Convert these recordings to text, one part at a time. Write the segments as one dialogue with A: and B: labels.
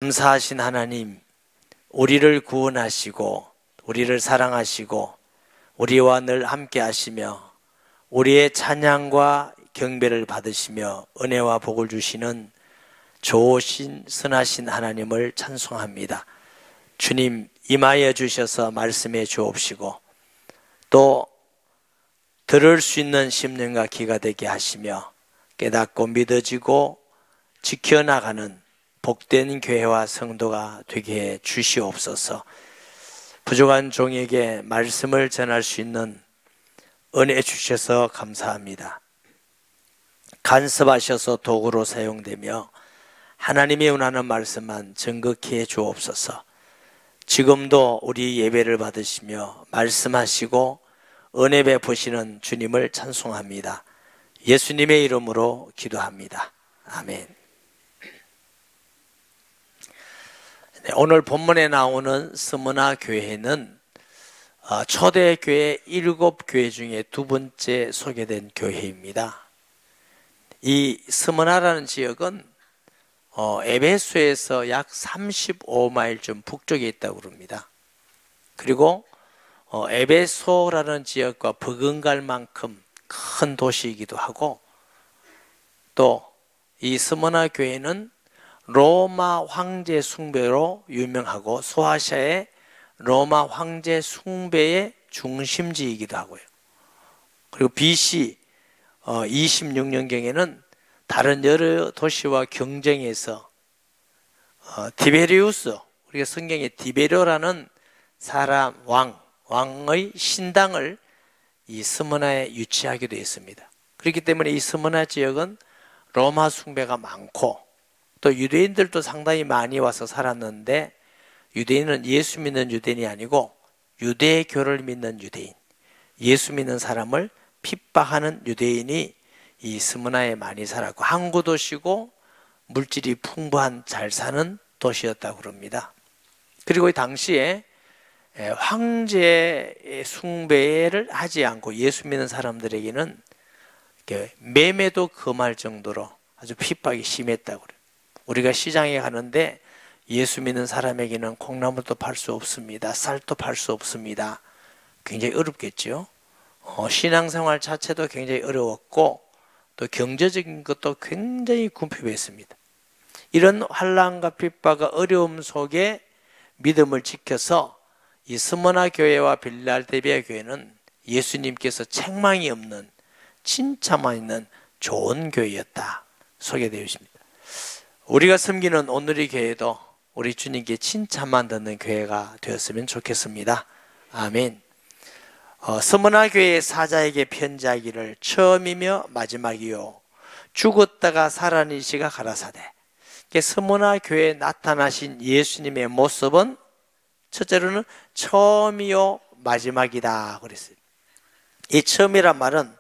A: 감사하신 하나님, 우리를 구원하시고 우리를 사랑하시고 우리와 늘 함께 하시며 우리의 찬양과 경배를 받으시며 은혜와 복을 주시는 좋으신 선하신 하나님을 찬송합니다. 주님 임하여 주셔서 말씀해 주옵시고 또 들을 수 있는 심령과 귀가 되게 하시며 깨닫고 믿어지고 지켜나가는 복된 교회와 성도가 되게 해 주시옵소서. 부족한 종에게 말씀을 전할 수 있는 은혜 주셔서 감사합니다. 간섭하셔서 도구로 사용되며 하나님의 원하는 말씀만 정극히 해 주옵소서. 지금도 우리 예배를 받으시며 말씀하시고 은혜 베푸시는 주님을 찬송합니다. 예수님의 이름으로 기도합니다. 아멘. 오늘 본문에 나오는 스무나 교회는 초대교회 7교회 중에 두 번째 소개된 교회입니다. 이 스무나라는 지역은 에베소에서 약 35마일쯤 북쪽에 있다고 합니다. 그리고 에베소라는 지역과 버금갈 만큼 큰 도시이기도 하고 또 이 스무나 교회는 로마 황제 숭배로 유명하고 소아시아의 로마 황제 숭배의 중심지이기도 하고요. 그리고 BC 26년경에는 다른 여러 도시와 경쟁해서 디베리우스, 우리가 성경에 디베료라는 사람 왕의 신당을 이 스무나에 유치하기도 했습니다. 그렇기 때문에 이 스무나 지역은 로마 숭배가 많고 또 유대인들도 상당히 많이 와서 살았는데 유대인은 예수 믿는 유대인이 아니고 유대교를 믿는 유대인, 예수 믿는 사람을 핍박하는 유대인이 이 스무나에 많이 살았고 항구 도시고 물질이 풍부한 잘 사는 도시였다고 합니다. 그리고 이 당시에 황제의 숭배를 하지 않고 예수 믿는 사람들에게는 매매도 금할 정도로 아주 핍박이 심했다고 그래요. 우리가 시장에 가는데 예수 믿는 사람에게는 콩나물도 팔 수 없습니다. 쌀도 팔 수 없습니다. 굉장히 어렵겠죠. 신앙생활 자체도 굉장히 어려웠고 또 경제적인 것도 굉장히 궁핍했습니다. 이런 환난과 핍박과 어려움 속에 믿음을 지켜서 이 스무나 교회와 빌라델비아 교회는 예수님께서 책망이 없는 칭찬만 있는 좋은 교회였다 소개되어 있습니다. 우리가 섬기는 오늘의 교회도 우리 주님께 칭찬만 듣는 교회가 되었으면 좋겠습니다. 아멘. 스무나 교회의 사자에게 편지하기를 처음이며 마지막이요 죽었다가 살아난 이시가 가라사대. 스무나 교회에 나타나신 예수님의 모습은 첫째로는 처음이요 마지막이다 그랬어요. 이 처음이란 말은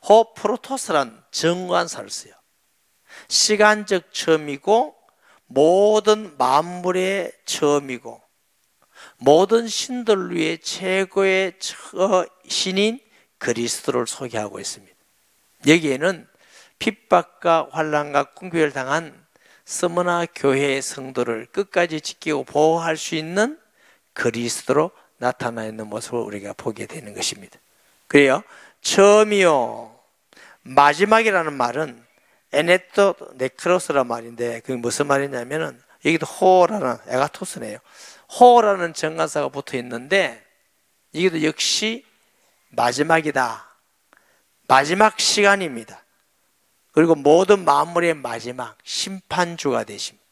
A: 호프로토스란 정관사를 써요. 시간적 처음이고 모든 만물의 처음이고 모든 신들 위에 최고의 신인 그리스도를 소개하고 있습니다. 여기에는 핍박과 환난과 궁핍을 당한 스무나 교회의 성도를 끝까지 지키고 보호할 수 있는 그리스도로 나타나 있는 모습을 우리가 보게 되는 것입니다. 그래요. 처음이요 마지막이라는 말은 에네토 네크로스란 말인데 그게 무슨 말이냐면은 여기도 호라는 에가토스네요. 호라는 정관사가 붙어 있는데 이게도 역시 마지막이다. 마지막 시간입니다. 그리고 모든 만물의 마지막 심판주가 되십니다.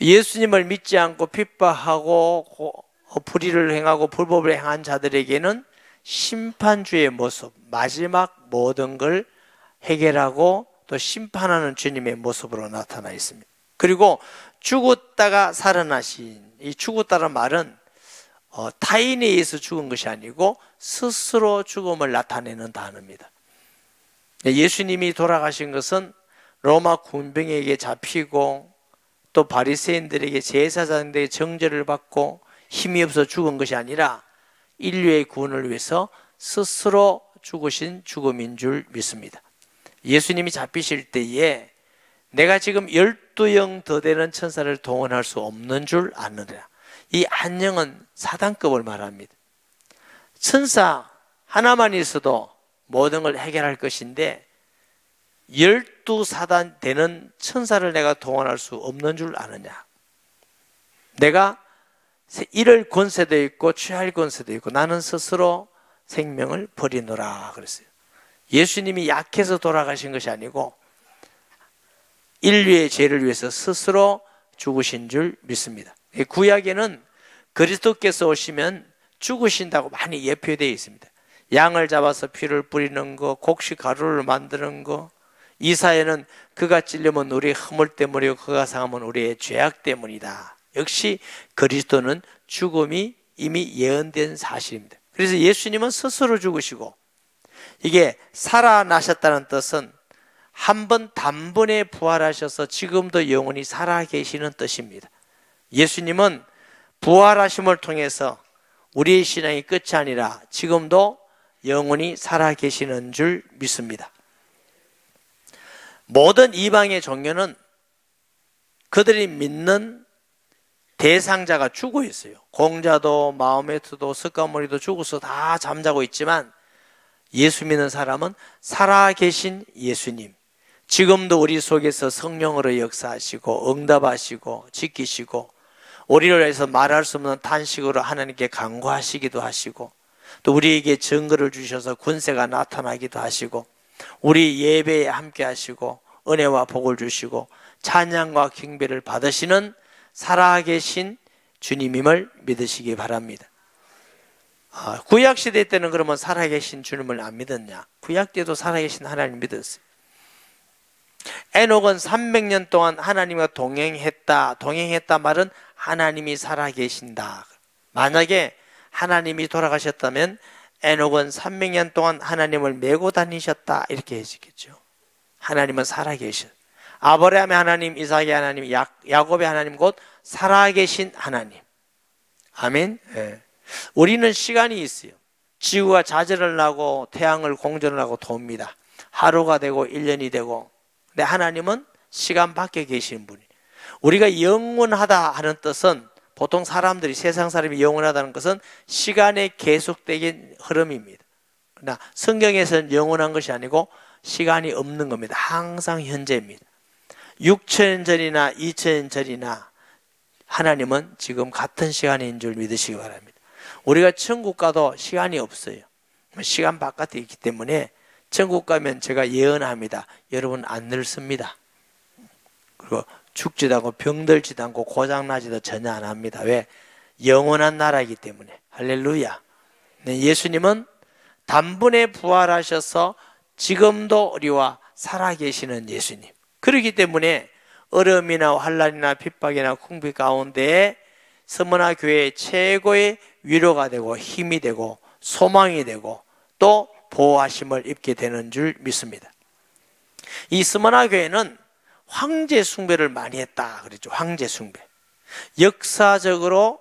A: 예수님을 믿지 않고 핍박하고 불의를 행하고 불법을 행한 자들에게는 심판주의 모습, 마지막 모든 걸 해결하고 또 심판하는 주님의 모습으로 나타나 있습니다. 그리고 죽었다가 살아나신, 이 죽었다는 말은 타인에 의해서 죽은 것이 아니고 스스로 죽음을 나타내는 단어입니다. 예수님이 돌아가신 것은 로마 군병에게 잡히고 또 바리새인들에게 제사장들에게 정죄를 받고 힘이 없어 죽은 것이 아니라 인류의 구원을 위해서 스스로 죽으신 죽음인 줄 믿습니다. 예수님이 잡히실 때에 내가 지금 12영 더 되는 천사를 동원할 수 없는 줄 아느니라. 이 한 영은 사단급을 말합니다. 천사 하나만 있어도 모든 걸 해결할 것인데 12사단 되는 천사를 내가 동원할 수 없는 줄 아느냐. 내가 잃을 권세도 있고 취할 권세도 있고 나는 스스로 생명을 버리노라 그랬어요. 예수님이 약해서 돌아가신 것이 아니고 인류의 죄를 위해서 스스로 죽으신 줄 믿습니다. 구약에는 그리스도께서 오시면 죽으신다고 많이 예표되어 있습니다. 양을 잡아서 피를 뿌리는 거, 곡식 가루를 만드는 거. 이사야는 그가 찔리면 우리의 허물 때문이고 그가 상하면 우리의 죄악 때문이다. 역시 그리스도는 죽음이 이미 예언된 사실입니다. 그래서 예수님은 스스로 죽으시고, 이게 살아나셨다는 뜻은 한 번 단번에 부활하셔서 지금도 영원히 살아계시는 뜻입니다. 예수님은 부활하심을 통해서 우리의 신앙이 끝이 아니라 지금도 영원히 살아계시는 줄 믿습니다. 모든 이방의 종교는 그들이 믿는 대상자가 죽어 있어요. 공자도 마호메트도 스가모니도 죽어서 다 잠자고 있지만 예수 믿는 사람은 살아계신 예수님, 지금도 우리 속에서 성령으로 역사하시고 응답하시고 지키시고 우리를 위해서 말할 수 없는 탄식으로 하나님께 간구하시기도 하시고 또 우리에게 증거를 주셔서 군세가 나타나기도 하시고 우리 예배에 함께 하시고 은혜와 복을 주시고 찬양과 경배를 받으시는 살아계신 주님임을 믿으시기 바랍니다. 구약시대 때는 그러면 살아계신 주님을 안 믿었냐? 구약 때도 살아계신 하나님 믿었어요. 에녹은 300년 동안 하나님과 동행했다 말은 하나님이 살아계신다. 만약에 하나님이 돌아가셨다면 에녹은 300년 동안 하나님을 메고 다니셨다 이렇게 해주겠죠. 하나님은 살아계셔. 아브라함의 하나님, 이삭의 하나님, 야곱의 하나님, 곧 살아계신 하나님. 아멘. 네. 우리는 시간이 있어요. 지구가 자전을 하고 태양을 공전을 하고 돕니다. 하루가 되고 1년이 되고. 근데 하나님은 시간 밖에 계신 분이. 우리가 영원하다 하는 뜻은 보통 사람들이, 세상 사람이 영원하다는 것은 시간의 계속적인 흐름입니다. 그러나 성경에서는 영원한 것이 아니고 시간이 없는 겁니다. 항상 현재입니다. 6,000년 전이나 2,000년 전이나 하나님은 지금 같은 시간인 줄 믿으시기 바랍니다. 우리가 천국 가도 시간이 없어요. 시간 바깥에 있기 때문에 천국 가면 제가 예언합니다. 여러분 안 늙습니다. 그리고 죽지도 않고 병들지도 않고 고장나지도 전혀 안 합니다. 왜? 영원한 나라이기 때문에. 할렐루야. 네, 예수님은 단번에 부활하셔서 지금도 우리와 살아계시는 예수님. 그렇기 때문에 어려움이나 환난이나 핍박이나 궁핍 가운데 스무나 교회의 최고의 위로가 되고 힘이 되고 소망이 되고 또 보호하심을 입게 되는 줄 믿습니다. 이 스무나 교회는 황제 숭배를 많이 했다 그랬죠. 황제 숭배. 역사적으로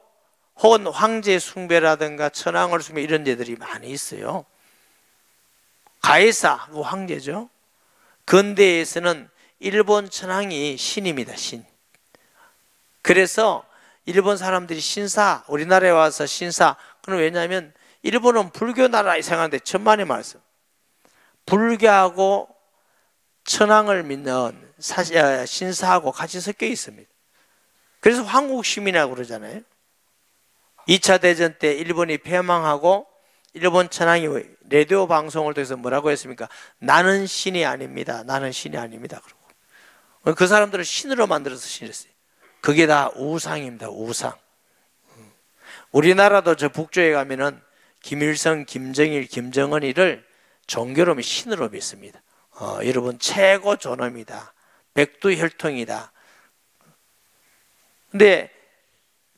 A: 혹은 황제 숭배라든가 천황을 숭배 이런 데들이 많이 있어요. 가이사, 그 황제죠. 근대에서는 일본 천황이 신입니다. 신. 그래서 일본 사람들이 신사, 우리나라에 와서 신사. 그럼 왜냐하면 일본은 불교 나라에 생각하는데 천만의 말씀. 불교하고 천황을 믿는 신사하고 같이 섞여 있습니다. 그래서 황국시민이라고 그러잖아요. 2차 대전 때 일본이 패망하고 일본 천황이 라디오 방송을 통해서 뭐라고 했습니까? 나는 신이 아닙니다. 나는 신이 아닙니다. 그러고 그 사람들을 신으로 만들어서 신했어요. 그게 다 우상입니다. 우상. 우리나라도 저 북쪽에 가면은 김일성, 김정일, 김정은이를 종교로 신으로 믿습니다. 여러분 최고 존엄이다. 백두혈통이다. 근데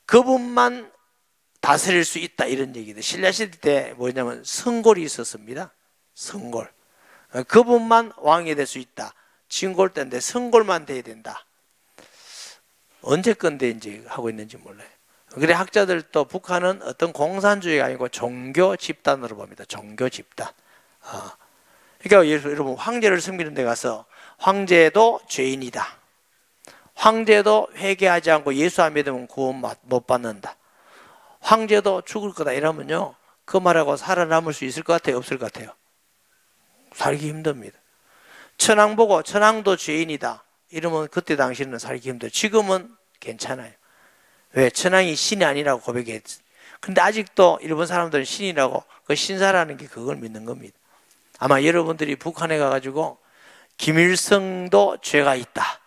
A: 그분만 다스릴 수 있다 이런 얘기들. 신라시대 때 뭐냐면 성골이 있었습니다. 성골. 그분만 왕이 될 수 있다. 진골 때인데 성골만 돼야 된다. 언제 건데 이제 하고 있는지 몰라요. 그래 학자들도 북한은 어떤 공산주의가 아니고 종교 집단으로 봅니다. 종교 집단. 그러니까 여러분 황제를 섬기는 데 가서 황제도 죄인이다. 황제도 회개하지 않고 예수 안 믿으면 구원 못 받는다. 황제도 죽을 거다 이러면요, 그 말하고 살아남을 수 있을 것 같아요, 없을 것 같아요? 살기 힘듭니다. 천황 보고 천황도 죄인이다 이러면 그때 당시는 살기 힘들어요. 지금은 괜찮아요. 왜? 천황이 신이 아니라고 고백했지. 근데 아직도 일본 사람들은 신이라고, 그 신사라는 게 그걸 믿는 겁니다. 아마 여러분들이 북한에 가가지고 김일성도 죄가 있다,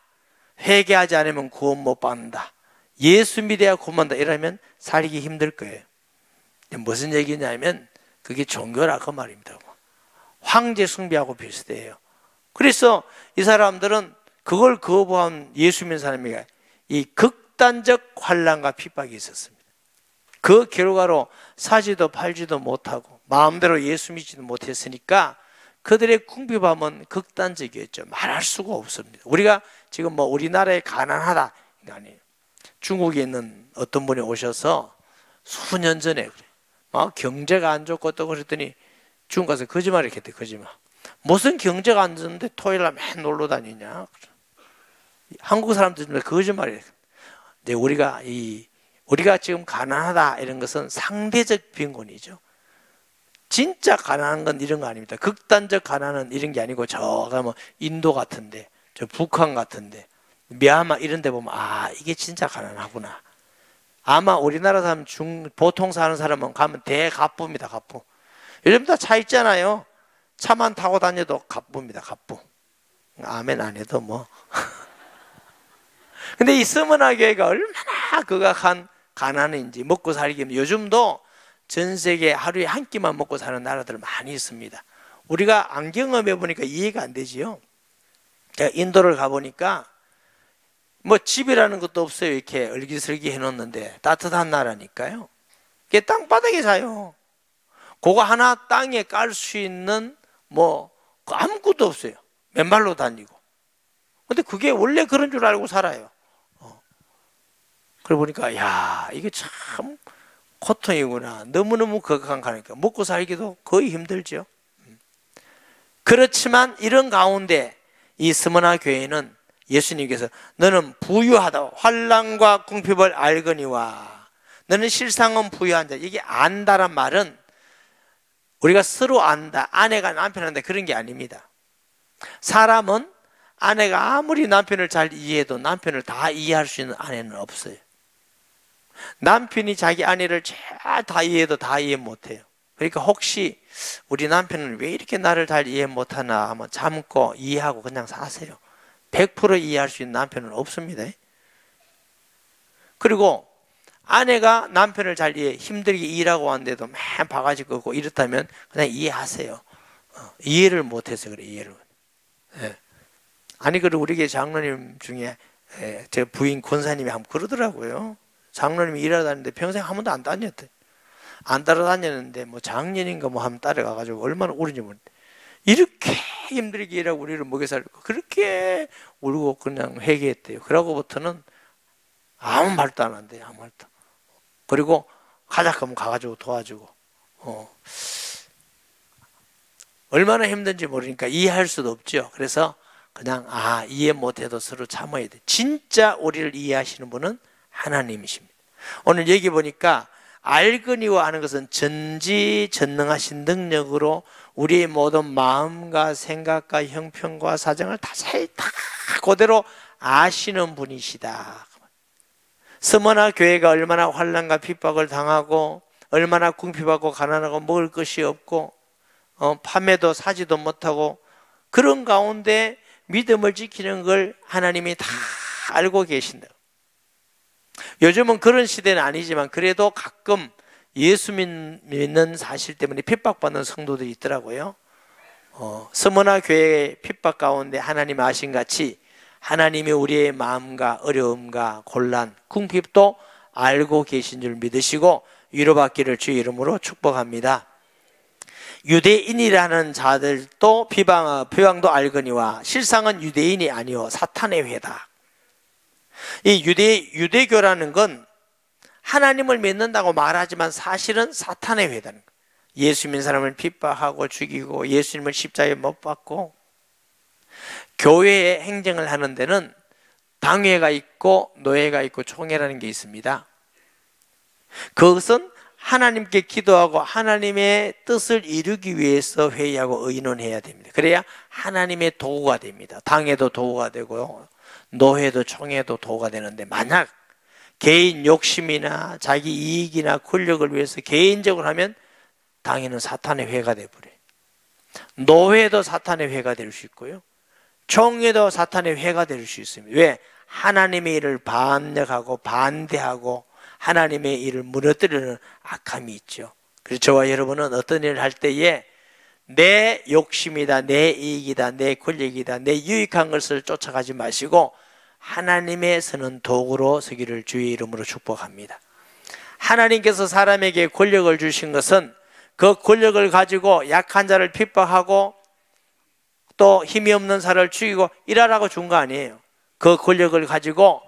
A: 회개하지 않으면 구원 못 받는다, 예수 믿어야 구원받는다 이러면 살기 힘들 거예요. 무슨 얘기냐면 그게 종교라 그 말입니다. 황제 숭배하고 비슷해요. 그래서 이 사람들은 그걸 거부한 예수 믿는 사람이 이 극단적 환난과 핍박이 있었습니다. 그 결과로 사지도 팔지도 못하고 마음대로 예수 믿지도 못했으니까 그들의 궁핍함은 극단적이었죠. 말할 수가 없습니다. 우리가 지금 뭐 우리나라에 가난하다 아니에요. 중국에 있는 어떤 분이 오셔서 수년 전에 그래, 경제가 안 좋고 또 그랬더니 중국 가서 거짓말을 했대. 거짓말. 무슨 경제가 안 좋은데 토요일날 맨 놀러 다니냐. 한국 사람들은 거짓말이에요. 근데 우리가 지금 가난하다 이런 것은 상대적 빈곤이죠. 진짜 가난한 건 이런 거 아닙니다. 극단적 가난은 이런 게 아니고 저가 뭐 인도 같은데, 저 북한 같은데, 미얀마 이런 데 보면 이게 진짜 가난하구나. 아마 우리나라 사람 보통 사는 사람은 가면 대갑부입니다. 갑부. 요즘 다 차 있잖아요. 차만 타고 다녀도 갑부입니다. 갑부. 아멘 안 해도 뭐. 근데 이 서머나 교회가 얼마나 극악한 가난인지, 먹고 살기 힘든, 요즘도 전 세계 하루에 한 끼만 먹고 사는 나라들 많이 있습니다. 우리가 안 경험해 보니까 이해가 안 되지요. 제가 인도를 가보니까 뭐 집이라는 것도 없어요. 이렇게 얼기설기 해놓는데 따뜻한 나라니까요. 그게 땅바닥에 사요. 그거 하나 땅에 깔 수 있는 뭐 아무것도 없어요. 맨발로 다니고. 근데 그게 원래 그런 줄 알고 살아요. 그래 보니까 야, 이게 참 고통이구나. 너무너무 극악한 거니까 먹고 살기도 거의 힘들죠. 그렇지만 이런 가운데 이 스무나 교회는 예수님께서 너는 부유하다, 환난과 궁핍을 알거니와 너는 실상은 부유한 자. 이게 안다란 말은 우리가 서로 안다, 아내가 남편을 안다 그런 게 아닙니다. 사람은 아내가 아무리 남편을 잘 이해해도 남편을 다 이해할 수 있는 아내는 없어요. 남편이 자기 아내를 잘 다 이해해도 다 이해 못해요. 그러니까 혹시 우리 남편은 왜 이렇게 나를 잘 이해 못하나 하면 참고 이해하고 그냥 사세요. 100% 이해할 수 있는 남편은 없습니다. 그리고 아내가 남편을 잘 힘들게 일하고 왔는데도 맨 바가지 끄고 이렇다면 그냥 이해하세요. 이해를 못해서 그래, 이해를. 아니, 그리고 우리 교회 장로님 중에 제 부인 권사님이 한번 그러더라고요. 장로님이 일하러 다니는데 평생 한 번도 안 다녔대. 안 따라다녔는데 뭐 작년인가 뭐 한번 따라가가지고 얼마나 울은지 모르는데 이렇게 힘들게 일하고 우리를 먹여 살리고 그렇게 울고 그냥 회개했대요. 그러고부터는 아무 말도 안 한대요. 아무 말도. 그리고 가자 하면 가가지고 도와주고. 얼마나 힘든지 모르니까 이해할 수도 없죠. 그래서 그냥 이해 못해도 서로 참아야 돼. 진짜 우리를 이해하시는 분은 하나님이십니다. 오늘 여기 보니까 알거니와 하는 것은 전지전능하신 능력으로 우리의 모든 마음과 생각과 형편과 사정을 다 그대로 아시는 분이시다. 스머나 교회가 얼마나 환난과 핍박을 당하고 얼마나 궁핍하고 가난하고 먹을 것이 없고 판매도 사지도 못하고 그런 가운데 믿음을 지키는 걸 하나님이 다 알고 계신다. 요즘은 그런 시대는 아니지만 그래도 가끔 예수 믿는 사실 때문에 핍박받는 성도들이 있더라고요. 스무나 교회의 핍박 가운데 하나님 아신 같이 하나님이 우리의 마음과 어려움과 곤란, 궁핍도 알고 계신 줄 믿으시고 위로받기를 주의 이름으로 축복합니다. 유대인이라는 자들도 비방도 알거니와 실상은 유대인이 아니요 사탄의 회다. 이 유대교라는 건 하나님을 믿는다고 말하지만 사실은 사탄의 회다는 거예요. 예수 믿는 사람을 핍박하고 죽이고 예수님을 십자가에 못 박고 교회의 행정을 하는 데는 당회가 있고 노회가 있고 총회라는 게 있습니다. 그것은 하나님께 기도하고 하나님의 뜻을 이루기 위해서 회의하고 의논해야 됩니다. 그래야 하나님의 도구가 됩니다. 당회도 도구가 되고요, 노회도 총회도 도구가 되는데, 만약 개인 욕심이나 자기 이익이나 권력을 위해서 개인적으로 하면 당회는 사탄의 회가 되어버려요. 노회도 사탄의 회가 될 수 있고요, 총회도 사탄의 회가 될 수 있습니다. 왜? 하나님의 일을 반역하고 반대하고 하나님의 일을 무너뜨리는 악함이 있죠. 그래서 저와 여러분은 어떤 일을 할 때에 내 욕심이다, 내 이익이다, 내 권력이다, 내 유익한 것을 쫓아가지 마시고 하나님의 쓰는 도구로 서기를 주의 이름으로 축복합니다. 하나님께서 사람에게 권력을 주신 것은 그 권력을 가지고 약한 자를 핍박하고 또 힘이 없는 사람을 죽이고 일하라고 준 거 아니에요. 그 권력을 가지고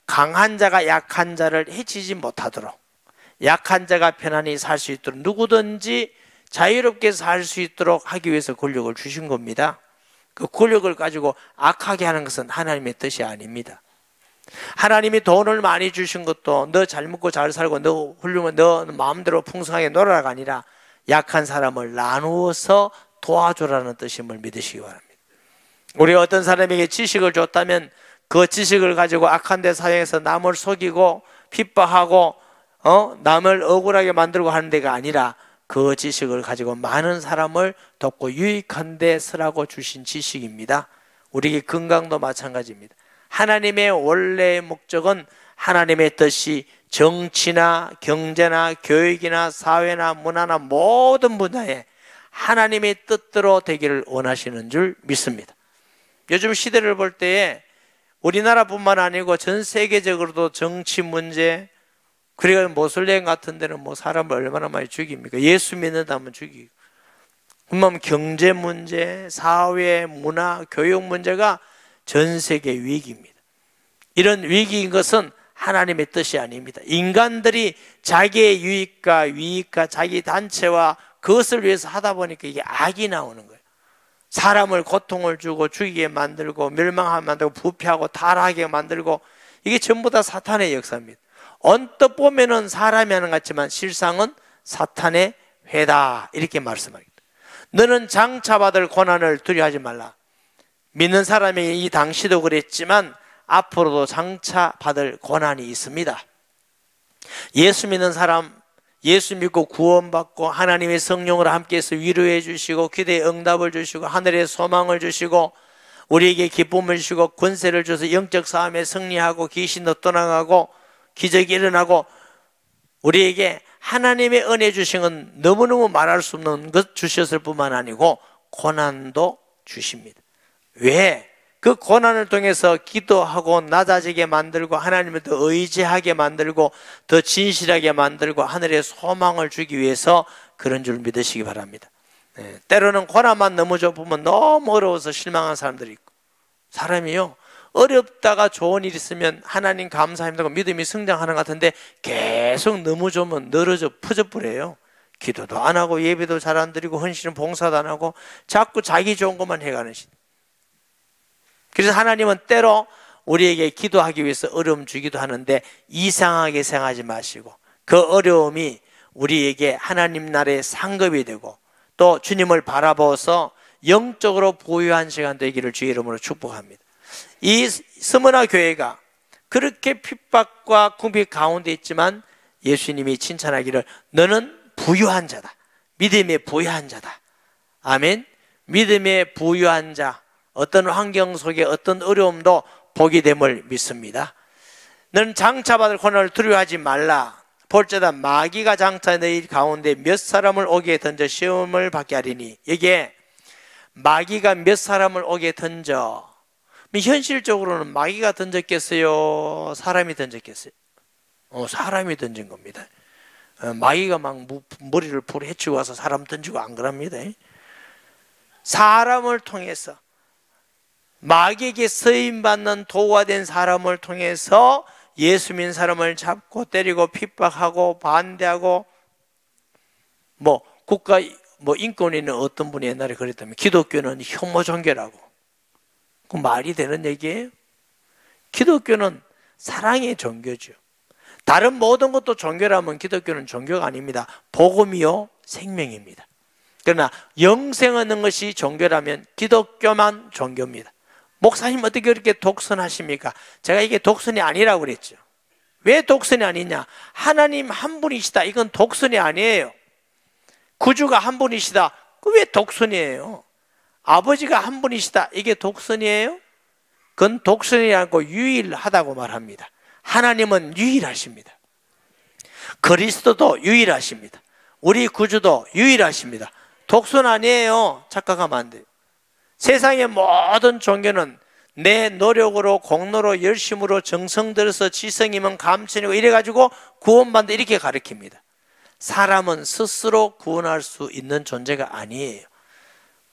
A: 강한 자가 약한 자를 해치지 못하도록, 약한 자가 편안히 살 수 있도록, 누구든지 자유롭게 살 수 있도록 하기 위해서 권력을 주신 겁니다. 그 권력을 가지고 악하게 하는 것은 하나님의 뜻이 아닙니다. 하나님이 돈을 많이 주신 것도 너 잘 먹고 잘 살고 너 훌륭한 너 마음대로 풍성하게 놀아라가 아니라 약한 사람을 나누어서 도와주라는 뜻임을 믿으시기 바랍니다. 우리 어떤 사람에게 지식을 줬다면 그 지식을 가지고 악한 데 사용해서 남을 속이고 핍박하고 남을 억울하게 만들고 하는 데가 아니라 그 지식을 가지고 많은 사람을 돕고 유익한 데 쓰라고 주신 지식입니다. 우리에게 건강도 마찬가지입니다. 하나님의 원래의 목적은 하나님의 뜻이 정치나 경제나 교육이나 사회나 문화나 모든 분야에 하나님의 뜻대로 되기를 원하시는 줄 믿습니다. 요즘 시대를 볼 때에 우리나라뿐만 아니고 전 세계적으로도 정치 문제, 그리고 모슬렘 같은 데는 뭐 사람을 얼마나 많이 죽입니까? 예수 믿는다면 죽이고. 그러면 경제 문제, 사회, 문화, 교육 문제가 전 세계 위기입니다. 이런 위기인 것은 하나님의 뜻이 아닙니다. 인간들이 자기의 유익과 위익과 자기 단체와 그것을 위해서 하다 보니까 이게 악이 나오는 거예요. 사람을 고통을 주고 죽이게 만들고 멸망하게 만들고 부패하고 타락하게 만들고, 이게 전부 다 사탄의 역사입니다. 언뜻 보면은 사람이 하는 것 같지만 실상은 사탄의 회다, 이렇게 말씀합니다. 너는 장차받을 고난을 두려워하지 말라. 믿는 사람에게 이 당시도 그랬지만 앞으로도 장차받을 고난이 있습니다. 예수 믿는 사람, 예수 믿고 구원받고 하나님의 성령으로 함께해서 위로해 주시고 기도의 응답을 주시고 하늘의 소망을 주시고 우리에게 기쁨을 주시고 권세를 줘서 영적 싸움에 승리하고 귀신도 떠나가고 기적이 일어나고, 우리에게 하나님의 은혜 주신 건 너무너무 말할 수 없는 것 주셨을 뿐만 아니고 고난도 주십니다. 왜? 그 고난을 통해서 기도하고 낮아지게 만들고 하나님을 더 의지하게 만들고 더 진실하게 만들고 하늘의 소망을 주기 위해서 그런 줄 믿으시기 바랍니다. 때로는 고난만 너무 좁으면 너무 어려워서 실망한 사람들이 있고, 사람이요 어렵다가 좋은 일 있으면 하나님 감사합니다 믿음이 성장하는 것 같은데 계속 너무 좁으면 늘어져 퍼져버려요. 기도도 안 하고 예배도 잘 안 드리고 헌신은 봉사도 안 하고 자꾸 자기 좋은 것만 해가는 시대. 그래서 하나님은 때로 우리에게 기도하기 위해서 어려움 주기도 하는데 이상하게 생각하지 마시고 그 어려움이 우리에게 하나님 나라의 상급이 되고 또 주님을 바라보아서 영적으로 부유한 시간 되기를 주의 이름으로 축복합니다. 이 스무나 교회가 그렇게 핍박과 궁핍 가운데 있지만 예수님이 칭찬하기를 너는 부유한 자다. 믿음의 부유한 자다. 아멘. 믿음의 부유한 자, 어떤 환경 속에 어떤 어려움도 복이 됨을 믿습니다. 너는 장차받을 고난을 두려워하지 말라. 볼지어다 마귀가 장차 너희 가운데 몇 사람을 오게 던져 시험을 받게 하리니. 여기에 마귀가 몇 사람을 오게 던져, 현실적으로는 마귀가 던졌겠어요? 사람이 던졌겠어요? 사람이 던진 겁니다. 마귀가 막 머리를 불에 헤치고 와서 사람 던지고 안 그럽니다. 사람을 통해서, 마귀에게 쓰임받는 도구가 된 사람을 통해서 예수 믿는 사람을 잡고 때리고 핍박하고 반대하고, 국가 인권위는 어떤 분이 옛날에 그랬다면 기독교는 혐오 종교라고. 그 말이 되는 얘기예요? 기독교는 사랑의 종교죠. 다른 모든 것도 종교라면 기독교는 종교가 아닙니다. 복음이요 생명입니다. 그러나 영생 얻는 것이 종교라면 기독교만 종교입니다. 목사님 어떻게 그렇게 독선하십니까? 제가 이게 독선이 아니라고 그랬죠. 왜 독선이 아니냐? 하나님 한 분이시다. 이건 독선이 아니에요. 구주가 한 분이시다. 그 왜 독선이에요? 아버지가 한 분이시다. 이게 독선이에요? 그건 독선이 아니고 유일하다고 말합니다. 하나님은 유일하십니다. 그리스도도 유일하십니다. 우리 구주도 유일하십니다. 독선 아니에요. 착각하면 안 돼요. 세상의 모든 종교는 내 노력으로 공로로 열심으로 정성 들여서 지성이면 감천이고 이래가지고 구원받는다 이렇게 가르칩니다. 사람은 스스로 구원할 수 있는 존재가 아니에요.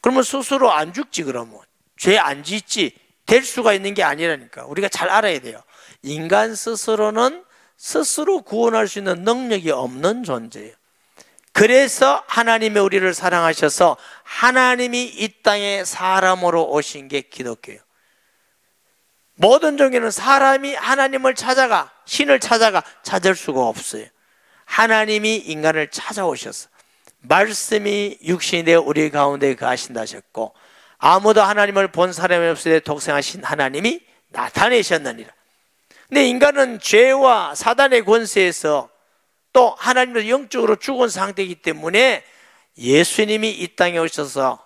A: 그러면 스스로 안 죽지 그러면. 죄 안 짓지. 될 수가 있는 게 아니라니까. 우리가 잘 알아야 돼요. 인간 스스로는 스스로 구원할 수 있는 능력이 없는 존재예요. 그래서 하나님이 우리를 사랑하셔서 하나님이 이 땅에 사람으로 오신 게 기독교예요. 모든 종교는 사람이 하나님을 찾아가, 신을 찾아가 찾을 수가 없어요. 하나님이 인간을 찾아오셔서 말씀이 육신이 되어 우리 가운데 거하신다 하셨고, 아무도 하나님을 본 사람이 없을 때 독생하신 하나님이 나타내셨느니라. 근데 인간은 죄와 사단의 권세에서 또 하나님도 영적으로 죽은 상태이기 때문에 예수님이 이 땅에 오셔서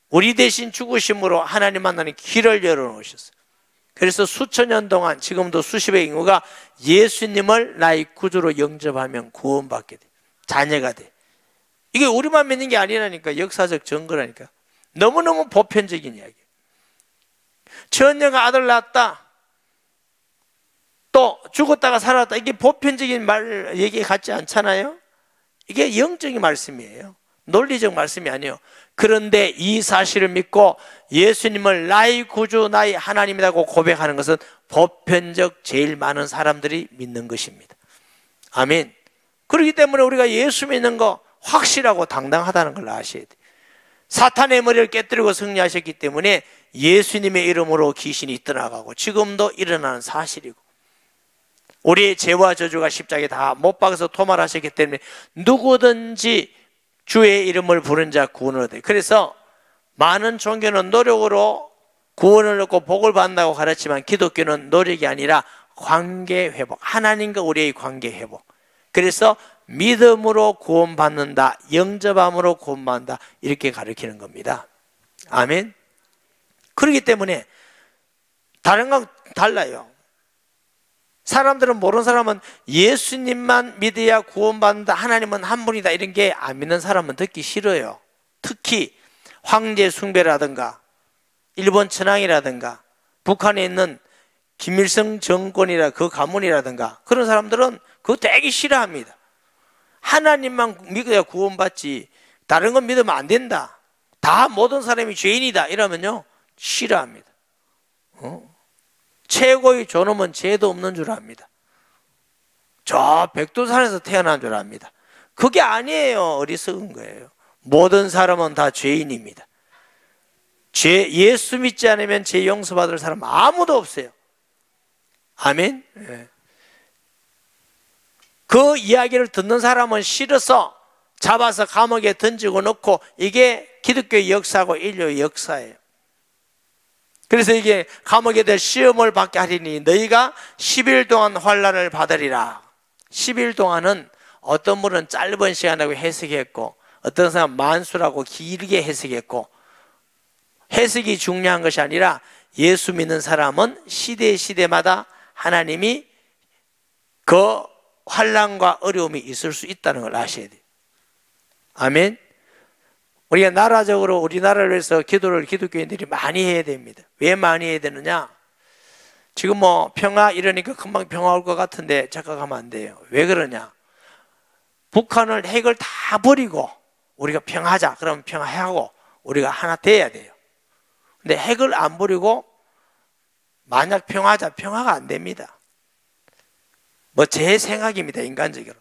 A: 우리 대신 죽으심으로 하나님 만나는 길을 열어놓으셨어요. 그래서 수천 년 동안 지금도 수십의 인구가 예수님을 나의 구주로 영접하면 구원받게 돼. 자녀가 돼. 이게 우리만 믿는 게 아니라니까. 역사적 증거라니까. 너무너무 보편적인 이야기예요. 처녀가 아들 낳았다. 또 죽었다가 살았다. 이게 보편적인 말 얘기 같지 않잖아요. 이게 영적인 말씀이에요. 논리적 말씀이 아니에요. 그런데 이 사실을 믿고 예수님을 나의 구주, 나의 하나님이라고 고백하는 것은 보편적 제일 많은 사람들이 믿는 것입니다. 아멘. 그렇기 때문에 우리가 예수 믿는 거 확실하고 당당하다는 걸 아셔야 돼요. 사탄의 머리를 깨뜨리고 승리하셨기 때문에 예수님의 이름으로 귀신이 떠나가고 지금도 일어나는 사실이고, 우리의 죄와 저주가 십자가에 다 못 박아서 토말하셨기 때문에 누구든지 주의 이름을 부른 자 구원을 얻어요. 그래서 많은 종교는 노력으로 구원을 얻고 복을 받는다고 가르치지만 기독교는 노력이 아니라 관계 회복, 하나님과 우리의 관계 회복. 그래서 믿음으로 구원받는다, 영접함으로 구원받는다, 이렇게 가르치는 겁니다. 아멘. 그렇기 때문에 다른 건 달라요. 사람들은, 모르는 사람은 예수님만 믿어야 구원받는다, 하나님은 한 분이다, 이런 게 안 믿는 사람은 듣기 싫어요. 특히 황제 숭배라든가 일본 천황이라든가 북한에 있는 김일성 정권이라 그 가문이라든가 그런 사람들은 그거 되게 싫어합니다. 하나님만 믿어야 구원받지 다른 건 믿으면 안 된다, 다 모든 사람이 죄인이다 이러면요 싫어합니다. 최고의 존엄은 죄도 없는 줄 압니다. 저 백두산에서 태어난 줄 압니다. 그게 아니에요. 어리석은 거예요. 모든 사람은 다 죄인입니다. 예수 믿지 않으면 죄 용서받을 사람 아무도 없어요. 아멘. 네. 그 이야기를 듣는 사람은 싫어서 잡아서 감옥에 던지고 넣고, 이게 기독교의 역사고 인류의 역사예요. 그래서 이게 감옥에 될 시험을 받게 하리니 너희가 10일 동안 환난을 받으리라. 10일 동안은 어떤 분은 짧은 시간이라고 해석했고 어떤 사람은 만수라고 길게 해석했고, 해석이 중요한 것이 아니라 예수 믿는 사람은 시대마다 하나님이 그 환난과 어려움이 있을 수 있다는 걸 아셔야 돼요. 아멘. 우리가 나라적으로 우리나라를 위해서 기도를 기독교인들이 많이 해야 됩니다. 왜 많이 해야 되느냐? 지금 뭐 평화 이러니까 금방 평화 올 것 같은데 착각하면 안 돼요. 왜 그러냐? 북한을 핵을 다 버리고 우리가 평화하자 그러면 평화하고 우리가 하나 돼야 돼요. 근데 핵을 안 버리고 만약 평화하자, 평화가 안 됩니다. 뭐 제 생각입니다. 인간적으로.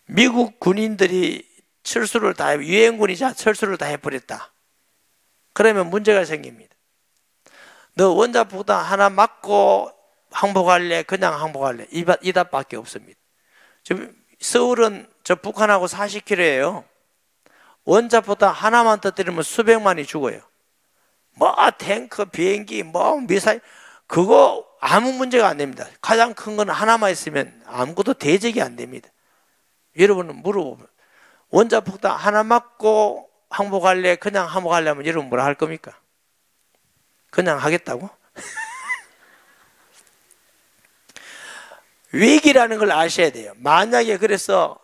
A: 미국 군인들이 철수를 다 유엔군이자 철수를 다 해버렸다. 그러면 문제가 생깁니다. 너 원자폭탄 하나 맞고 항복할래? 그냥 항복할래? 이 답밖에 없습니다. 지금 서울은 저 북한하고 40km예요. 원자포탄 하나만 터뜨리면 수백만이 죽어요. 뭐 탱크, 비행기, 뭐 미사일 그거 아무 문제가 안 됩니다. 가장 큰 건 하나만 있으면 아무것도 대적이 안 됩니다. 여러분은 물어보면 원자폭탄 하나 맞고 항복할래? 그냥 항복하려면 여러분 뭐라 할 겁니까? 그냥 하겠다고? 위기라는 걸 아셔야 돼요. 만약에 그래서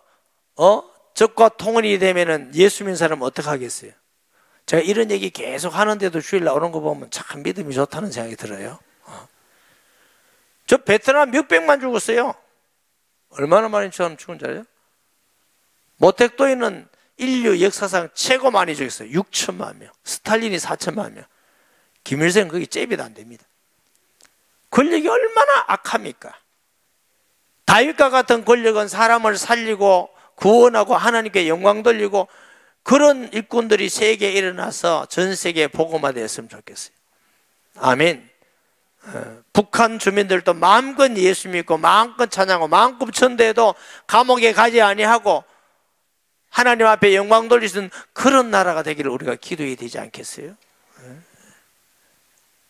A: 적과 통일이 되면은 예수 믿는 사람은 어떻게 하겠어요? 제가 이런 얘기 계속 하는데도 주일 나오는 거 보면 참 믿음이 좋다는 생각이 들어요. 저 베트남 몇백만 죽었어요. 얼마나 많이 죽은 줄 알아요? 모택도에는 인류 역사상 최고 많이 죽었어요. 6천만 명. 스탈린이 4천만 명. 김일성은 거기 잽이도 안 됩니다. 권력이 얼마나 악합니까? 다윗과 같은 권력은 사람을 살리고 구원하고 하나님께 영광 돌리고 그런 일꾼들이 세계에 일어나서 전 세계에 복음화 되었으면 좋겠어요. 아멘. 북한 주민들도 마음껏 예수 믿고 마음껏 찬양하고 마음껏 전도해도 감옥에 가지 아니하고 하나님 앞에 영광 돌릴 수 있는 그런 나라가 되기를 우리가 기도해야 되지 않겠어요?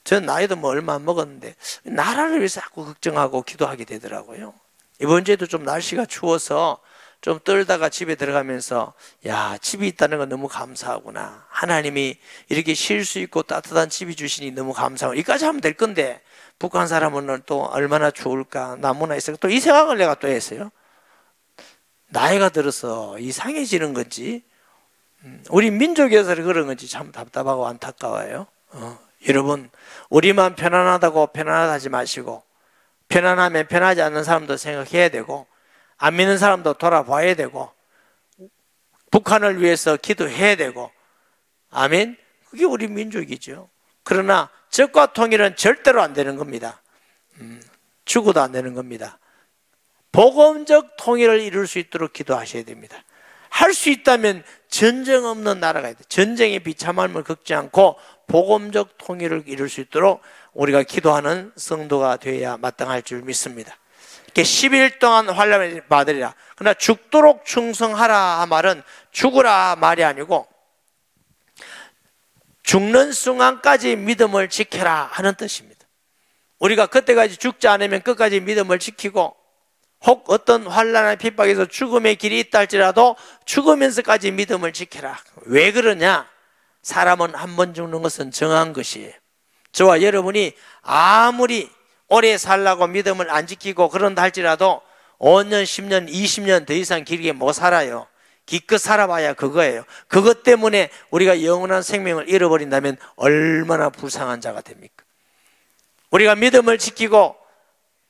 A: 전 나이도 뭐 얼마 안 먹었는데 나라를 위해서 자꾸 걱정하고 기도하게 되더라고요. 이번 주에도 좀 날씨가 추워서 좀 떨다가 집에 들어가면서 야, 집이 있다는 건 너무 감사하구나. 하나님이 이렇게 쉴 수 있고 따뜻한 집이 주시니 너무 감사하고 여기까지 하면 될 건데 북한 사람은 또 얼마나 추울까 나무나 있을까 또 이 생각을 내가 또 했어요. 나이가 들어서 이상해지는 건지 우리 민족에서 그런 건지 참 답답하고 안타까워요. 여러분 우리만 편안하다고 편안하다 하지 마시고 편안하면 편하지 않는 사람도 생각해야 되고 안 믿는 사람도 돌아봐야 되고 북한을 위해서 기도해야 되고 아멘. 그게 우리 민족이죠. 그러나 적과 통일은 절대로 안 되는 겁니다. 죽어도 안 되는 겁니다. 복음적 통일을 이룰 수 있도록 기도하셔야 됩니다. 할 수 있다면 전쟁 없는 나라가 있다. 전쟁의 비참함을 겪지 않고 복음적 통일을 이룰 수 있도록 우리가 기도하는 성도가 되어야 마땅할 줄 믿습니다. 이렇게 10일 동안 환난을 받으리라. 그러나 죽도록 충성하라 말은 죽으라 말이 아니고 죽는 순간까지 믿음을 지켜라 하는 뜻입니다. 우리가 그때까지 죽지 않으면 끝까지 믿음을 지키고 혹 어떤 환난의 핍박에서 죽음의 길이 있다 할지라도 죽으면서까지 믿음을 지켜라. 왜 그러냐? 사람은 한 번 죽는 것은 정한 것이에요. 저와 여러분이 아무리 오래 살라고 믿음을 안 지키고 그런다 할지라도 5년, 10년, 20년 더 이상 길게 못 살아요. 기껏 살아봐야 그거예요. 그것 때문에 우리가 영원한 생명을 잃어버린다면 얼마나 불쌍한 자가 됩니까? 우리가 믿음을 지키고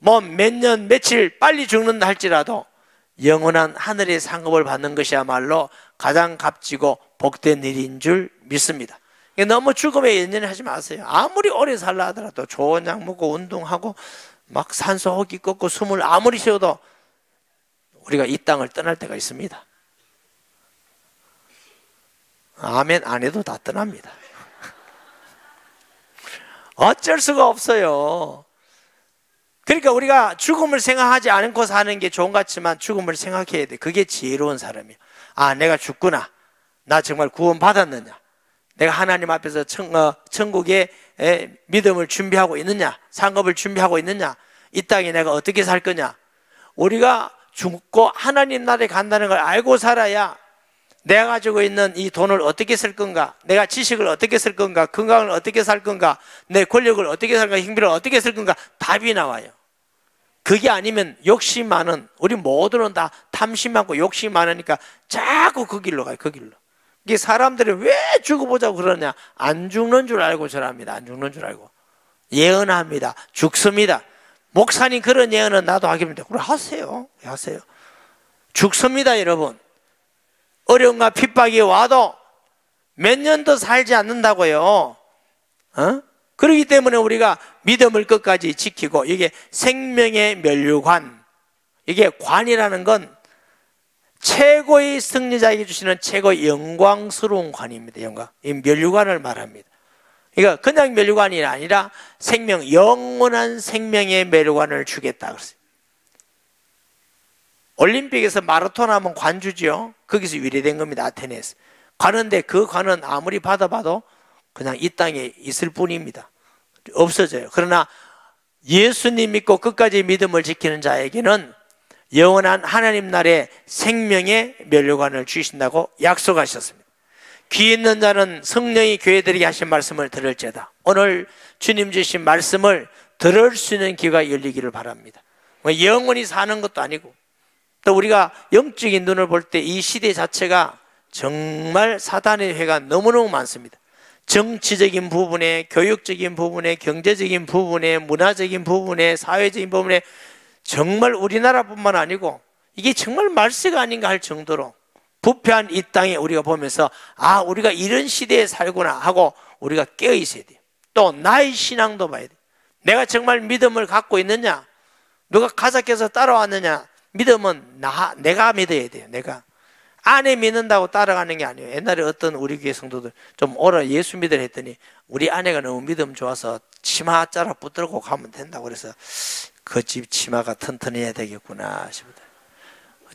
A: 뭐 몇 년, 며칠 빨리 죽는다 할지라도 영원한 하늘의 상급을 받는 것이야말로 가장 값지고 복된 일인 줄 믿습니다. 너무 죽음에 연연하지 마세요. 아무리 오래 살라 하더라도 좋은 약 먹고 운동하고 막 산소 호흡기 꺾고 숨을 아무리 쉬어도 우리가 이 땅을 떠날 때가 있습니다. 아멘 안 해도 다 떠납니다. 어쩔 수가 없어요. 그러니까 우리가 죽음을 생각하지 않고 사는 게 좋은 것 같지만 죽음을 생각해야 돼. 그게 지혜로운 사람이에요. 아, 내가 죽구나. 나 정말 구원받았느냐. 내가 하나님 앞에서 천국에 믿음을 준비하고 있느냐, 상급을 준비하고 있느냐, 이 땅에 내가 어떻게 살 거냐. 우리가 죽고 하나님 나라에 간다는 걸 알고 살아야 내가 가지고 있는 이 돈을 어떻게 쓸 건가, 내가 지식을 어떻게 쓸 건가, 건강을 어떻게 살 건가, 내 권력을 어떻게 살 건가, 힘비를 어떻게 쓸 건가 답이 나와요. 그게 아니면 욕심 많은, 우리 모두는 다 탐심 많고 욕심 많으니까 자꾸 그 길로 가요. 그 길로. 이게 사람들이 왜 죽어보자고 그러냐. 안 죽는 줄 알고 저랍니다. 안 죽는 줄 알고 예언합니다. 죽습니다. 목사님 그런 예언은 나도 하겠습니다. 그래 하세요. 하세요. 죽습니다. 여러분 어려움과 핍박이 와도 몇 년도 살지 않는다고요. 그렇기 때문에 우리가 믿음을 끝까지 지키고, 이게 생명의 면류관, 이게 관이라는 건 최고의 승리자에게 주시는 최고의 영광스러운 관입니다. 영광. 이 면류관을 말합니다. 그러니까 그냥 멸류관이 아니라 생명, 영원한 생명의 멸류관을 주겠다 그랬어요. 올림픽에서 마라톤 하면 관 주죠. 거기서 유래된 겁니다. 아테네에서. 가는데 그 관은 아무리 받아봐도 그냥 이 땅에 있을 뿐입니다. 없어져요. 그러나 예수님 믿고 끝까지 믿음을 지키는 자에게는 영원한 하나님 나라의 생명의 멸류관을 주신다고 약속하셨습니다. 귀 있는 자는 성령이 교회들에게 하신 말씀을 들을지어다. 오늘 주님 주신 말씀을 들을 수 있는 귀가 열리기를 바랍니다. 영원히 사는 것도 아니고, 또 우리가 영적인 눈을 볼 때 이 시대 자체가 정말 사단의 회가 너무너무 많습니다. 정치적인 부분에, 교육적인 부분에, 경제적인 부분에, 문화적인 부분에, 사회적인 부분에 정말 우리나라뿐만 아니고 이게 정말 말세가 아닌가 할 정도로 부패한 이 땅에 우리가 보면서 아, 우리가 이런 시대에 살구나 하고 우리가 깨어 있어야 돼요. 또 나의 신앙도 봐야 돼요. 내가 정말 믿음을 갖고 있느냐, 누가 가삭해서 따라왔느냐. 믿음은 내가 믿어야 돼요. 내가 아내 믿는다고 따라가는 게 아니에요. 옛날에 어떤 우리 교회 성도들 좀 오라 예수 믿으라 했더니 우리 아내가 너무 믿음 좋아서 치마 자락 붙들고 가면 된다고 그래서 그 집 치마가 튼튼해야 되겠구나 싶어요.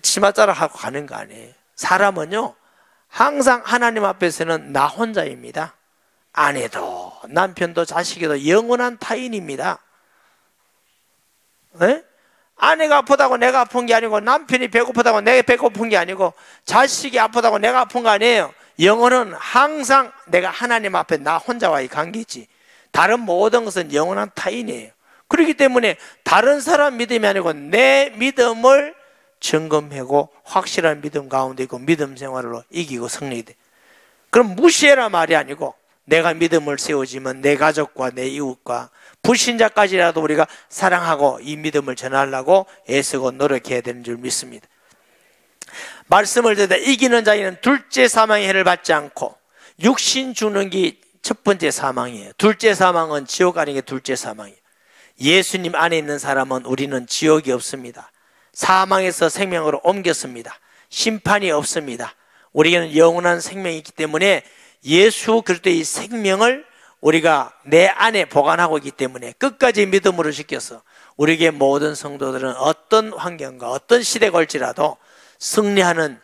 A: 치마 자락 하고 가는 거 아니에요. 사람은요 항상 하나님 앞에서는 나 혼자입니다. 아내도 남편도 자식이도 영원한 타인입니다. 네? 아내가 아프다고 내가 아픈 게 아니고, 남편이 배고프다고 내가 배고픈 게 아니고, 자식이 아프다고 내가 아픈 거 아니에요. 영혼은 항상 내가 하나님 앞에 나 혼자와의 관계지, 다른 모든 것은 영원한 타인이에요. 그렇기 때문에 다른 사람 믿음이 아니고 내 믿음을 점검하고 확실한 믿음 가운데 있고 믿음 생활로 이기고 승리돼. 그럼 무시해라 말이 아니고, 내가 믿음을 세우지만 내 가족과 내 이웃과 불신자까지라도 우리가 사랑하고 이 믿음을 전하려고 애쓰고 노력해야 되는 줄 믿습니다. 말씀을 듣다 이기는 자에게는 둘째 사망의 해를 받지 않고, 육신 죽는 게 첫 번째 사망이에요. 둘째 사망은 지옥 아닌 게 둘째 사망이에요. 예수님 안에 있는 사람은 우리는 지옥이 없습니다. 사망에서 생명으로 옮겼습니다. 심판이 없습니다. 우리에게는 영원한 생명이 있기 때문에 예수 그리스도의 생명을 우리가 내 안에 보관하고 있기 때문에 끝까지 믿음으로 지켜서 우리에게 모든 성도들은 어떤 환경과 어떤 시대가 올지라도 승리하는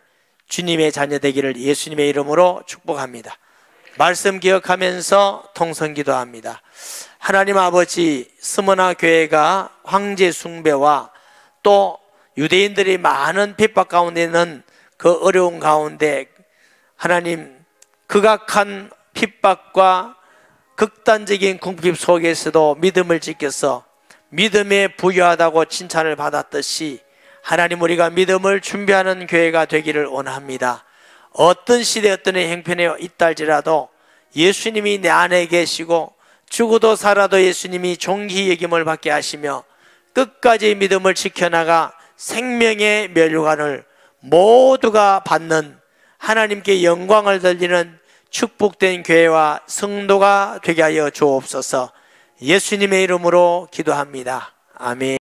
A: 주님의 자녀 되기를 예수님의 이름으로 축복합니다. 말씀 기억하면서 통성 기도합니다. 하나님 아버지, 스무나 교회가 황제 숭배와 또 유대인들이 많은 핍박 가운데 있는 그 어려운 가운데 하나님 극악한 핍박과 극단적인 궁핍 속에서도 믿음을 지켜서 믿음에 부유하다고 칭찬을 받았듯이 하나님 우리가 믿음을 준비하는 교회가 되기를 원합니다. 어떤 시대 어떤 형편에 있달지라도 예수님이 내 안에 계시고 죽어도 살아도 예수님이 존귀 여김을 받게 하시며 끝까지 믿음을 지켜나가 생명의 멸류관을 모두가 받는 하나님께 영광을 돌리는 축복된 교회와 성도가 되게 하여 주옵소서. 예수님의 이름으로 기도합니다. 아멘.